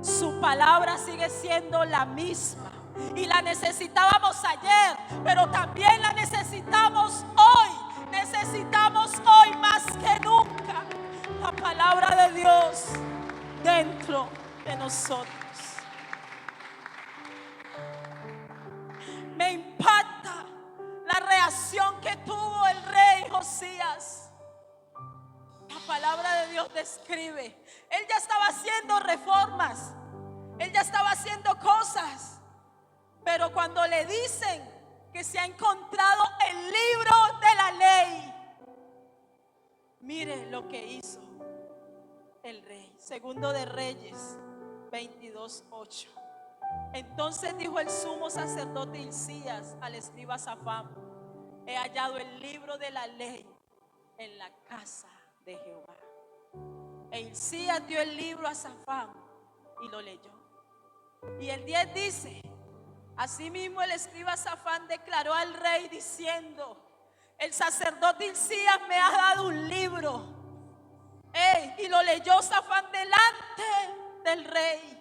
Su palabra sigue siendo la misma. Y la necesitábamos ayer, pero también la necesitamos hoy. Necesitamos hoy más que nunca la palabra de Dios dentro de nosotros. Me impacta la reacción que tuvo el rey Josías. La palabra de Dios describe, él ya estaba haciendo reformas, él ya estaba haciendo cosas. Pero cuando le dicen que se ha encontrado el libro de la ley, mire lo que hizo el rey. Segundo de Reyes 22:8. Entonces dijo el sumo sacerdote Hilcías al escriba Safán: he hallado el libro de la ley en la casa de Jehová. E Hilcías dio el libro a Safán y lo leyó. Y el 10 dice: asimismo el escriba Safán declaró al rey diciendo: el sacerdote Hilcías me ha dado un libro. Y lo leyó Safán delante del rey.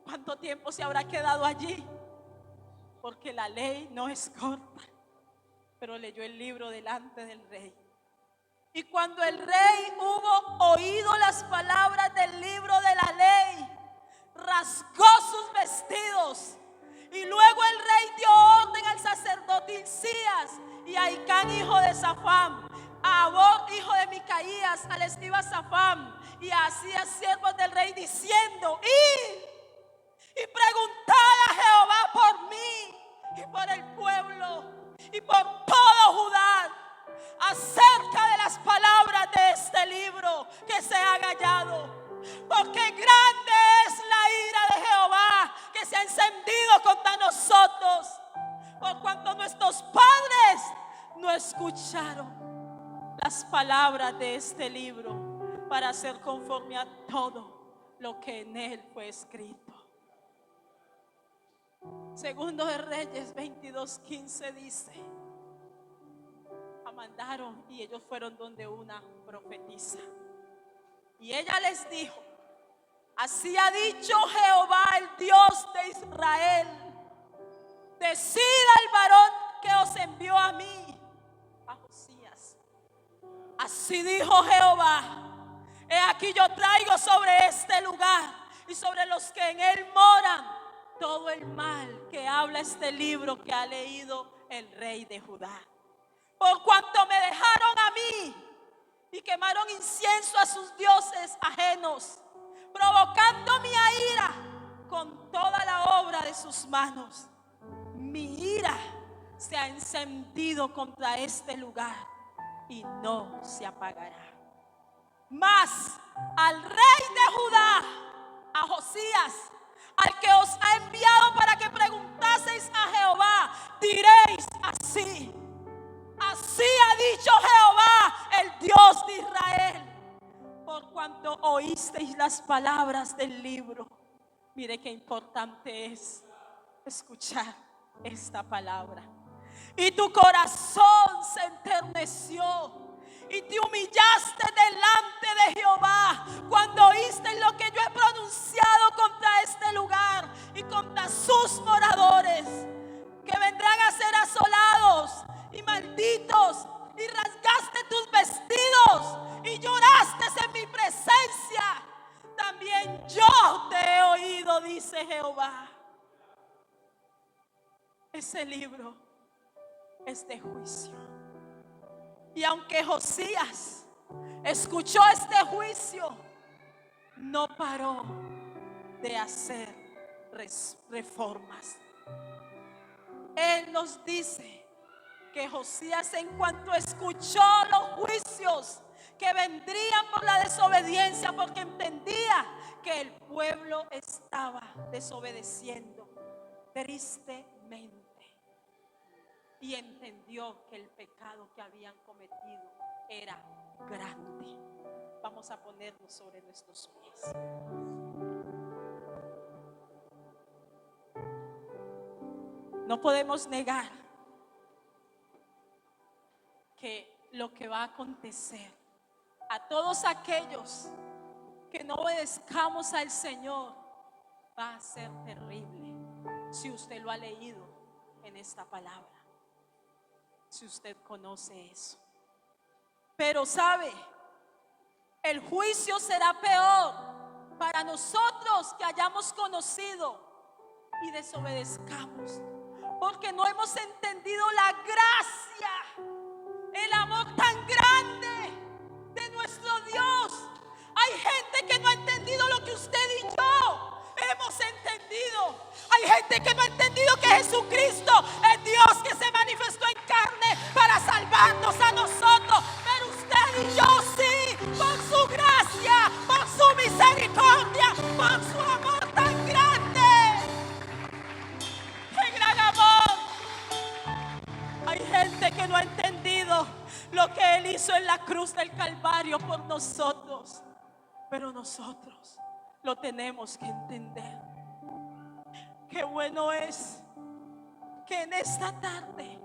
¿Cuánto tiempo se habrá quedado allí? Porque la ley no es corta. Pero leyó el libro delante del rey. Y cuando el rey hubo oído las palabras del libro de la ley, rasgó sus vestidos. Y luego el rey dio orden al sacerdote Hilcías y a Hicán, hijo de Safán, a Abor, hijo de Micaías, al escriba Safán, y a Asías, siervos del rey, diciendo: id y preguntad a Jehová por mí y por el pueblo y por todo Judá acerca de las palabras de este libro que se ha hallado. Porque grande es la ira de Jehová que se ha encendido contra nosotros, por cuanto nuestros padres no escucharon las palabras de este libro para hacer conforme a todo lo que en él fue escrito. Segundo de Reyes 22:15 dice: mandaron y ellos fueron donde una profetisa, y ella les dijo: así ha dicho Jehová, el Dios de Israel, decida el varón que os envió a mí, a Josías. Así dijo Jehová: he aquí yo traigo sobre este lugar y sobre los que en él moran todo el mal que habla este libro que ha leído el rey de Judá. Por cuanto me dejaron a mí y quemaron incienso a sus dioses ajenos, provocando mi ira con toda la obra de sus manos, mi ira se ha encendido contra este lugar y no se apagará. Mas al rey de Judá, a Josías, al que os ha enviado para que preguntaseis a Jehová, diréis así: así ha dicho Jehová, el Dios de Israel, por cuanto oísteis las palabras del libro. Mire qué importante es escuchar esta palabra. Y tu corazón se enterneció y te humillaste delante de Jehová cuando oíste lo que yo he pronunciado contra este lugar y contra sus moradores, que vendrán a ser asolados y malditos, y rasgaste tus vestidos y lloraste en mi presencia. También yo te he oído, dice Jehová. Ese libro es de juicio. Y aunque Josías escuchó este juicio, no paró de hacer reformas. Él nos dice que Josías, en cuanto escuchó los juicios que vendrían por la desobediencia, porque entendía que el pueblo estaba desobedeciendo tristemente, y entendió que el pecado que habían cometido era grande. Vamos a ponernos sobre nuestros pies. No podemos negar que lo que va a acontecer a todos aquellos que no obedezcamos al Señor va a ser terrible. Si usted lo ha leído en esta palabra, si usted conoce eso. Pero sabe, el juicio será peor para nosotros que hayamos conocido y desobedezcamos, porque no hemos entendido la gracia, el amor tan grande de nuestro Dios. Hay gente que no ha entendido lo que usted y yo hemos entendido. Hay gente que no ha entendido que Jesucristo es Dios que se manifestó en carne para salvarnos a nosotros. Pero usted y yo sí, por su gracia, por su misericordia, por su amor tan grande. ¡Qué gran amor! Hay gente que no ha entendido lo que Él hizo en la cruz del Calvario por nosotros. Pero nosotros lo tenemos que entender. Qué bueno es que en esta tarde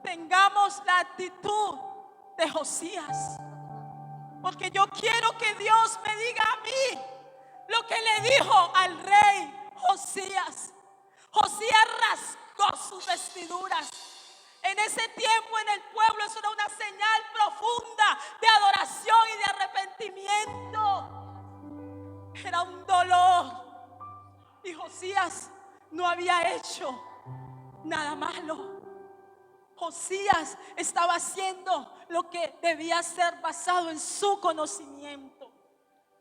tengamos la actitud de Josías, porque yo quiero que Dios me diga a mí lo que le dijo al rey Josías. Josías rasgó sus vestiduras. En ese tiempo en el pueblo eso era una señal profunda de adoración y de arrepentimiento. Era un dolor. Y Josías no había hecho nada malo. Josías estaba haciendo lo que debía ser basado en su conocimiento.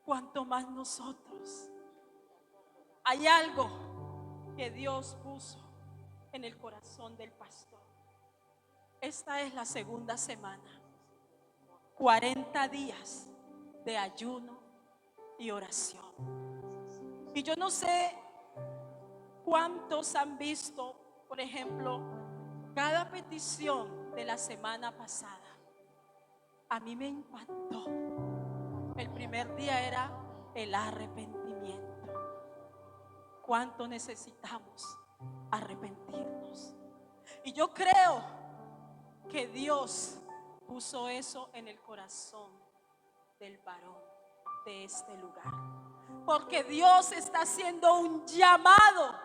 Cuanto más nosotros. Hay algo que Dios puso en el corazón del pastor. Esta es la segunda semana. 40 días de ayuno y oración. Y yo no sé cuántos han visto, por ejemplo, cada petición de la semana pasada. a mí me impactó. El primer día era el arrepentimiento. ¿Cuánto necesitamos arrepentirnos? Y yo creo que Dios puso eso en el corazón del varón de este lugar, porque Dios está haciendo un llamado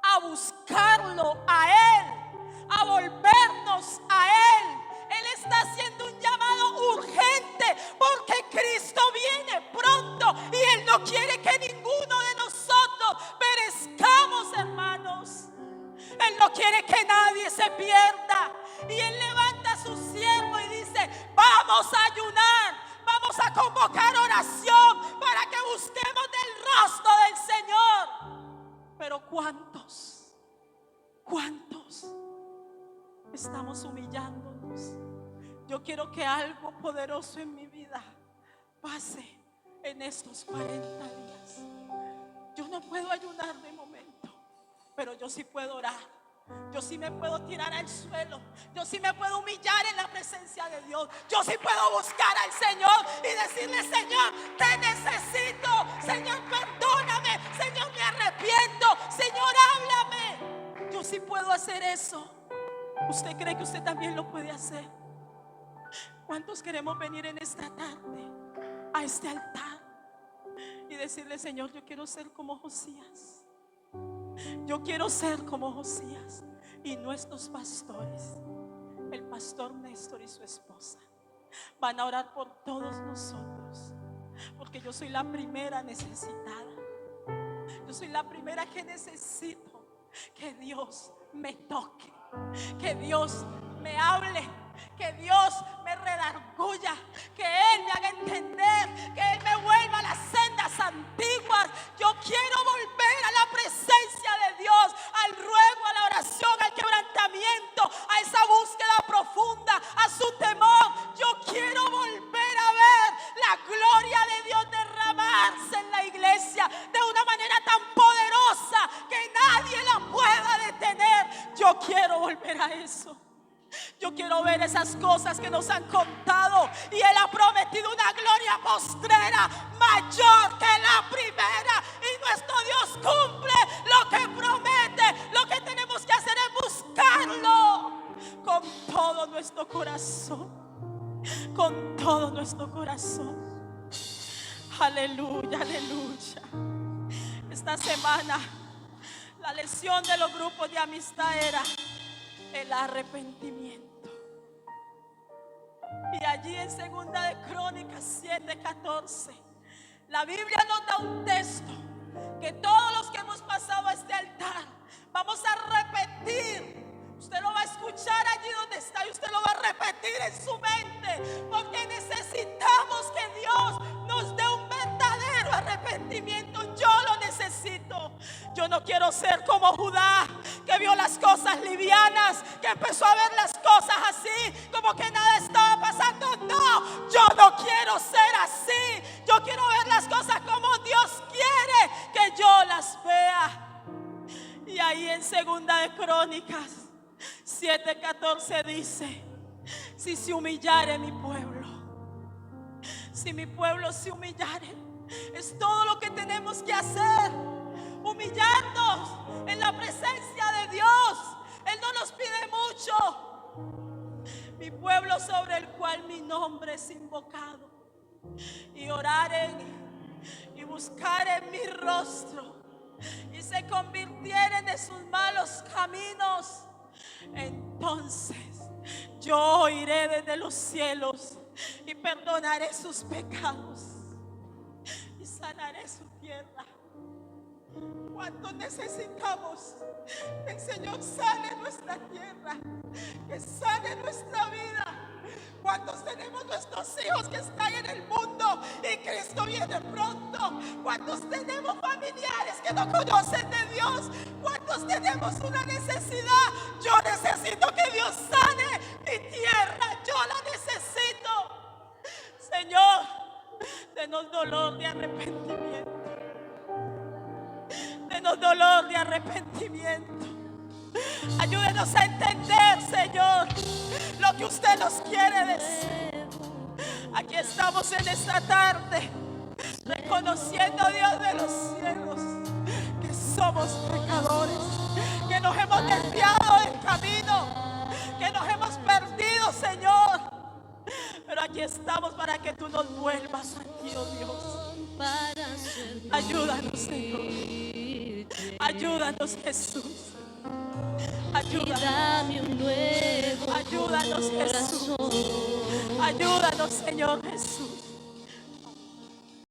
a buscarlo a Él, a volvernos a Él. Él está haciendo un llamado urgente porque Cristo viene pronto y Él no quiere que ninguno de nosotros perezcamos, hermanos. Él no quiere que nadie se pierda. Y Él levanta a su siervo y dice: vamos a ayunar, vamos a convocar oración para que busquemos del rostro del Señor. Pero ¿cuántos estamos humillándonos? Yo quiero que algo poderoso en mi vida pase en estos 40 días. Yo no puedo ayunar de momento, pero yo sí puedo orar. Yo sí me puedo tirar al suelo. Yo sí me puedo humillar en la presencia de Dios. Yo sí puedo buscar al Señor y decirle: Señor, te necesito. Señor, perdóname. Señor, me arrepiento. Señor, háblame. Yo sí puedo hacer eso. ¿Usted cree que usted también lo puede hacer? ¿Cuántos queremos venir en esta tarde a este altar y decirle: Señor, yo quiero ser como Josías? Yo quiero ser como Josías. Y nuestros pastores, el pastor Néstor y su esposa, van a orar por todos nosotros, porque yo soy la primera necesitada. Yo soy la primera que necesito que Dios me toque, que Dios me hable, que Dios me redarguya, que Él me haga entender, que Él me vuelva a las sendas antiguas. Yo quiero volver a la presencia de Dios, al ruego, a la oración, al quebrantamiento, a esa búsqueda profunda, a su temor. Yo quiero volver a ver la gloria de Dios derramarse en la iglesia de una manera tan poderosa que nadie la pueda detener. Yo quiero volver a eso. Yo quiero ver esas cosas que nos han contado. Y Él ha prometido una gloria postrera mayor que la primera. Y nuestro Dios cumple lo que promete. Lo que tenemos que hacer es buscarlo con todo nuestro corazón. Con todo nuestro corazón. Aleluya, aleluya. Esta semana la lección de los grupos de amistad era el arrepentimiento. Y allí en 2 de Crónicas 7:14, la Biblia nos da un texto que todos los que hemos pasado a este altar vamos a repetir. Usted lo va a escuchar allí donde está y usted lo va a repetir en su mente, porque necesitamos que Dios nos dé un verdadero arrepentimiento. Yo lo necesito. Yo no quiero ser como Judá, que vio las cosas livianas, que empezó a ver las cosas así, como que nada estaba pasando. No, yo no quiero ser así. Yo quiero ver las cosas como Dios quiere que yo las vea. Y ahí en 2 de Crónicas 7:14 dice: si se humillare mi pueblo, si mi pueblo se humillare, es todo lo que tenemos que hacer, humillarnos en la presencia de Dios. Él no nos pide mucho. Mi pueblo sobre el cual mi nombre es invocado, y oraren y buscaren mi rostro, y se convirtieren de sus malos caminos, entonces yo oiré desde los cielos y perdonaré sus pecados y sanaré su tierra. ¿Cuánto necesitamos que el Señor sane nuestra tierra, que sane nuestra vida? ¿Cuántos tenemos nuestros hijos que están en el mundo y Cristo viene pronto? ¿Cuántos tenemos familiares que no conocen de Dios? ¿Cuántos tenemos una necesidad? Yo necesito que Dios sane mi tierra. Yo la necesito. Señor, denos dolor de arrepentimiento. Denos dolor de arrepentimiento. Ayúdenos a entender, Señor, lo que usted nos quiere decir. Aquí estamos en esta tarde, reconociendo, Dios de los cielos, que somos pecadores, que nos hemos desviado del camino, que nos hemos perdido, Señor. Pero aquí estamos para que tú nos vuelvas a ti, oh Dios. Ayúdanos, Señor. Ayúdanos, Jesús. Ayúdanos, Jesús. Ayúdanos, Señor Jesús.